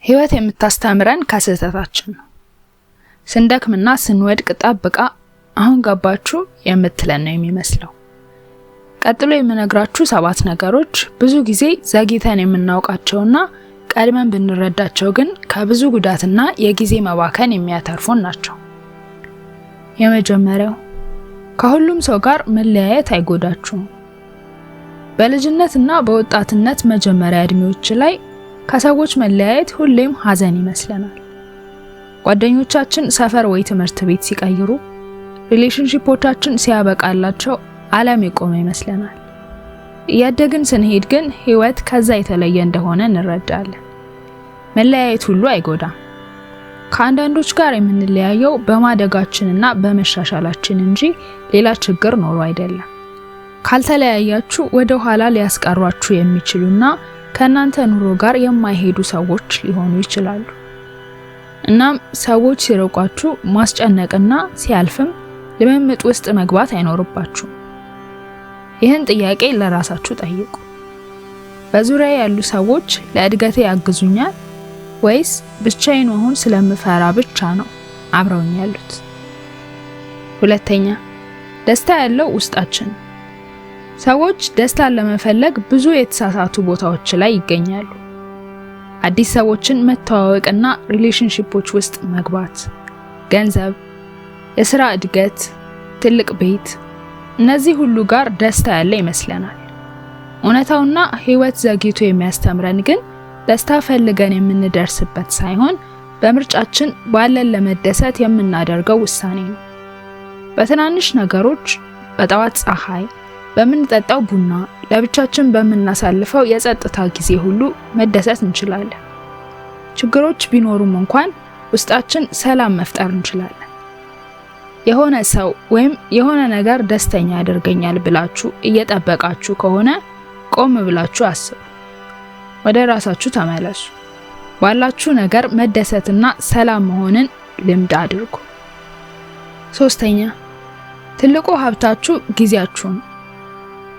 ህይወት የምታስተምረን ከስህተታችን ነው። ስንደክምና ስንወድቅ ጠብቃ አሁን ገባችሁ የምትለን ነው የሚመስለው። ቀጥሎ የምነግራችሁ 7 ነገሮች ብዙ ጊዜ ዘግይተን የምናውቃቸውና ቀድመን ብንረዳቸው ግን ከብዙ ጉዳትና የጊዜ መባከን የሚያተርፉን ናቸው። የመጀመሪያው ከሁሉም ሰው ጋር መለያየት አይጎዳችሁም። በልጅነትና በወጣትነት መጀመሪያ እድሜዎች ላይ ከሰዎች መለያየት ሁሌም ሐዘን ይመስለናል። ጓደኞቻችን ሰፈር ወይ ትምህርት ቤት ሲቀይሩ፣ ሪሌሽንሺፖቻችን ሲያበቃላቸው ዓለም የቆመ ይመስለናል። እያደግን ስንሄድ ግን ህይወት ከዛ የተለየ እንደሆነ እንረዳለን። መለያየት ሁሉ አይጎዳም። ከአንዳንዶች ጋር የምንለያየው በማደጋችንና በመሻሻላችን እንጂ ሌላ ችግር ኖሮ አይደለም። ካልተለያያችሁ ወደ ኋላ ሊያስቀሯችሁ የሚችሉና ከናንተ ኑሮ ጋር የማይሄዱ ሰዎች ሊሆኑ ይችላሉ። እናም ሰዎች ሲርቋችሁ ማስጨነቅና ሲያልፍም ልምምጥ ውስጥ መግባት አይኖርባችሁ። ይህን ጥያቄ ለራሳችሁ ጠይቁ። በዙሪያ ያሉ ሰዎች ለእድገቴ ያግዙኛል ወይስ ብቻዬን መሆን ስለምፈራ ብቻ ነው አብረውኝ ያሉት? ሁለተኛ፣ ደስታ ያለው ውስጣችን። ሰዎች ደስታን ለመፈለግ ብዙ የተሳሳቱ ቦታዎች ላይ ይገኛሉ። አዲስ ሰዎችን መተዋወቅና ሪሌሽንሺፖች ውስጥ መግባት፣ ገንዘብ፣ የሥራ እድገት፣ ትልቅ ቤት፣ እነዚህ ሁሉ ጋር ደስታ ያለ ይመስለናል። እውነታውና ህይወት ዘግይቶ የሚያስተምረን ግን ደስታ ፈልገን የምንደርስበት ሳይሆን በምርጫችን ባለን ለመደሰት የምናደርገው ውሳኔ ነው። በትናንሽ ነገሮች፣ በጠዋት ፀሐይ፣ በምንጠጣው ቡና፣ ለብቻችን በምናሳልፈው የጸጥታ ጊዜ ሁሉ መደሰት እንችላለን። ችግሮች ቢኖሩም እንኳን ውስጣችን ሰላም መፍጠር እንችላለን። የሆነ ሰው ወይም የሆነ ነገር ደስተኛ ያደርገኛል ብላችሁ እየጠበቃችሁ ከሆነ ቆም ብላችሁ አስቡ። ወደ ራሳችሁ ተመለሱ። ባላችሁ ነገር መደሰትና ሰላም መሆንን ልምድ አድርጉ። ሶስተኛ፣ ትልቁ ሀብታችሁ ጊዜያችሁ ነው።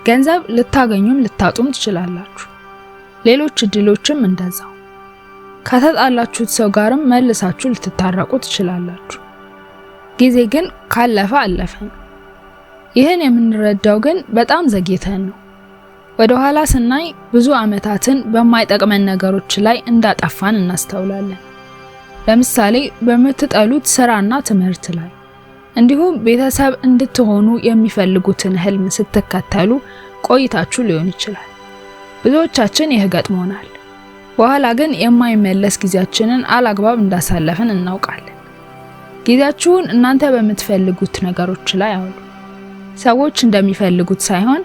ገንዘብ ልታገኙም ልታጡም ትችላላችሁ። ሌሎች እድሎችም እንደዛው። ከተጣላችሁት ሰው ጋርም መልሳችሁ ልትታረቁ ትችላላችሁ። ጊዜ ግን ካለፈ አለፈ ነው። ይህን የምንረዳው ግን በጣም ዘግይተን ነው። ወደ ኋላ ስናይ ብዙ ዓመታትን በማይጠቅመን ነገሮች ላይ እንዳጠፋን እናስተውላለን። ለምሳሌ በምትጠሉት ስራና ትምህርት ላይ፣ እንዲሁም ቤተሰብ እንድትሆኑ የሚፈልጉትን ህልም ስትከተሉ ቆይታችሁ ሊሆን ይችላል። ብዙዎቻችን ይህ ገጥሞናል። በኋላ ግን የማይመለስ ጊዜያችንን አላግባብ እንዳሳለፍን እናውቃለን። ጊዜያችሁን እናንተ በምትፈልጉት ነገሮች ላይ አውሉ። ሰዎች እንደሚፈልጉት ሳይሆን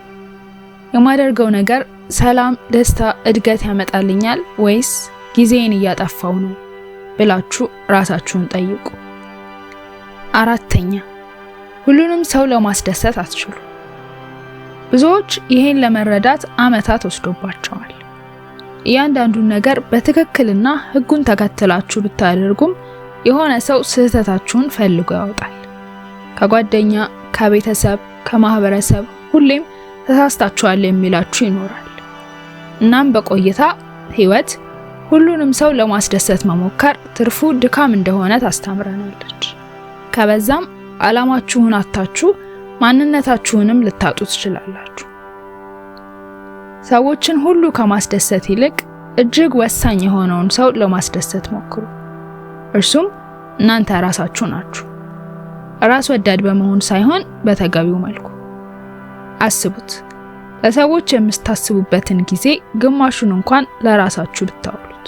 የማደርገው ነገር ሰላም፣ ደስታ፣ እድገት ያመጣልኛል ወይስ ጊዜን እያጠፋው ነው ብላችሁ ራሳችሁን ጠይቁ። አራተኛ፣ ሁሉንም ሰው ለማስደሰት አትችሉ። ብዙዎች ይሄን ለመረዳት ዓመታት ወስዶባቸዋል። እያንዳንዱን ነገር በትክክልና ህጉን ተከትላችሁ ብታደርጉም የሆነ ሰው ስህተታችሁን ፈልጎ ያወጣል። ከጓደኛ፣ ከቤተሰብ፣ ከማህበረሰብ ሁሌም ተሳስታችኋል የሚላችሁ ይኖራል። እናም በቆይታ ህይወት ሁሉንም ሰው ለማስደሰት መሞከር ትርፉ ድካም እንደሆነ ታስተምረናለች። ከበዛም ዓላማችሁን አጣችሁ ማንነታችሁንም ልታጡ ትችላላችሁ። ሰዎችን ሁሉ ከማስደሰት ይልቅ እጅግ ወሳኝ የሆነውን ሰው ለማስደሰት ሞክሩ። እርሱም እናንተ ራሳችሁ ናችሁ። ራስ ወዳድ በመሆን ሳይሆን በተገቢው መልኩ አስቡት። ለሰዎች የምታስቡበትን ጊዜ ግማሹን እንኳን ለራሳችሁ ብታውሉት።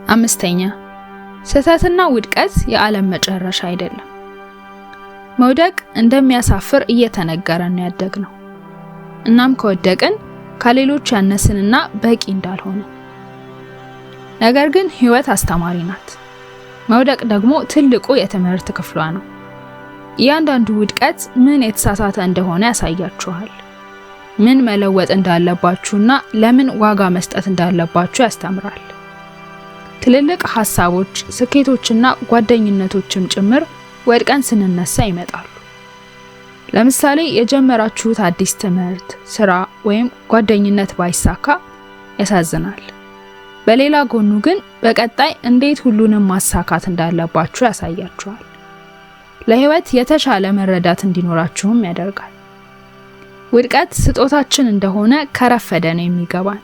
አምስተኛ፣ ስህተትና ውድቀት የዓለም መጨረሻ አይደለም። መውደቅ እንደሚያሳፍር እየተነገረን ያደግነው። እናም ከወደቅን ከሌሎች ያነስንና በቂ እንዳልሆነ። ነገር ግን ህይወት አስተማሪ ናት። መውደቅ ደግሞ ትልቁ የትምህርት ክፍሏ ነው። እያንዳንዱ ውድቀት ምን የተሳሳተ እንደሆነ ያሳያችኋል። ምን መለወጥ እንዳለባችሁና ለምን ዋጋ መስጠት እንዳለባችሁ ያስተምራል። ትልልቅ ሐሳቦች፣ ስኬቶችና ጓደኝነቶችም ጭምር ወድቀን ስንነሳ ይመጣሉ። ለምሳሌ የጀመራችሁት አዲስ ትምህርት፣ ስራ ወይም ጓደኝነት ባይሳካ ያሳዝናል። በሌላ ጎኑ ግን በቀጣይ እንዴት ሁሉንም ማሳካት እንዳለባችሁ ያሳያችኋል። ለህይወት የተሻለ መረዳት እንዲኖራችሁም ያደርጋል። ውድቀት ስጦታችን እንደሆነ ከረፈደ ነው የሚገባን።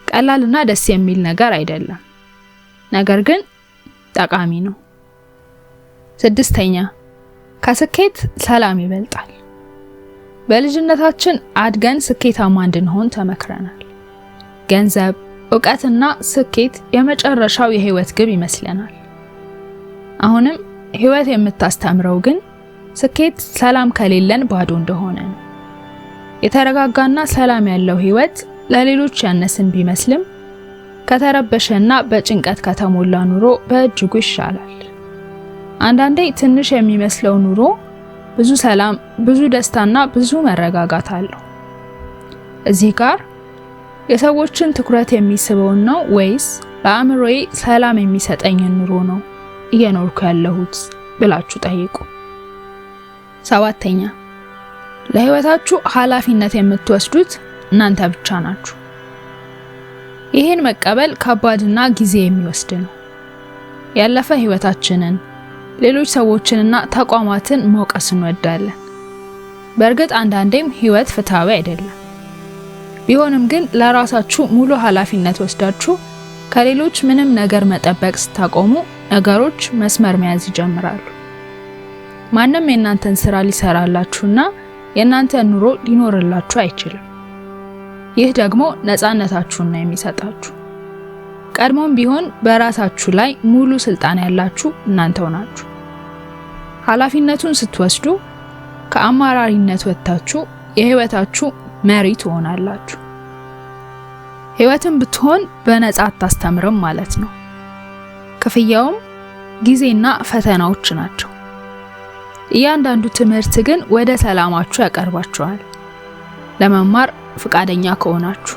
ቀላልና ደስ የሚል ነገር አይደለም፣ ነገር ግን ጠቃሚ ነው። 6ኛ ከስኬት ሰላም ይበልጣል። በልጅነታችን አድገን ስኬታማ እንድንሆን ተመክረናል። ገንዘብ፣ ዕውቀትና ስኬት የመጨረሻው የህይወት ግብ ይመስለናል። አሁንም ህይወት የምታስተምረው ግን ስኬት ሰላም ከሌለን ባዶ እንደሆነ ነው። የተረጋጋና ሰላም ያለው ህይወት ለሌሎች ያነስን ቢመስልም ከተረበሸና በጭንቀት ከተሞላ ኑሮ በእጅጉ ይሻላል። አንዳንዴ ትንሽ የሚመስለው ኑሮ ብዙ ሰላም፣ ብዙ ደስታና ብዙ መረጋጋት አለው። እዚህ ጋር የሰዎችን ትኩረት የሚስበውን ነው ወይስ ለአእምሮዬ ሰላም የሚሰጠኝን ኑሮ ነው እየኖርኩ ያለሁት ብላችሁ ጠይቁ። 7ኛ ለህይወታችሁ ኃላፊነት የምትወስዱት እናንተ ብቻ ናችሁ። ይህን መቀበል ከባድና ጊዜ የሚወስድ ነው። ያለፈ ህይወታችንን፣ ሌሎች ሰዎችንና ተቋማትን መውቀስ እንወዳለን። በእርግጥ አንዳንዴም ህይወት ፍትሃዊ አይደለም። ቢሆንም ግን ለራሳችሁ ሙሉ ኃላፊነት ወስዳችሁ ከሌሎች ምንም ነገር መጠበቅ ስታቆሙ ነገሮች መስመር መያዝ ይጀምራሉ። ማንም የእናንተን ስራ ሊሰራላችሁና የእናንተን ኑሮ ሊኖርላችሁ አይችልም። ይህ ደግሞ ነፃነታችሁን ነው የሚሰጣችሁ። ቀድሞም ቢሆን በራሳችሁ ላይ ሙሉ ስልጣን ያላችሁ እናንተው ናችሁ። ኃላፊነቱን ስትወስዱ ከአማራሪነት ወጥታችሁ የህይወታችሁ መሪ ትሆናላችሁ። ህይወትን ብትሆን በነፃ አታስተምርም ማለት ነው። ክፍያውም ጊዜና ፈተናዎች ናቸው። እያንዳንዱ ትምህርት ግን ወደ ሰላማችሁ ያቀርባችኋል፣ ለመማር ፍቃደኛ ከሆናችሁ።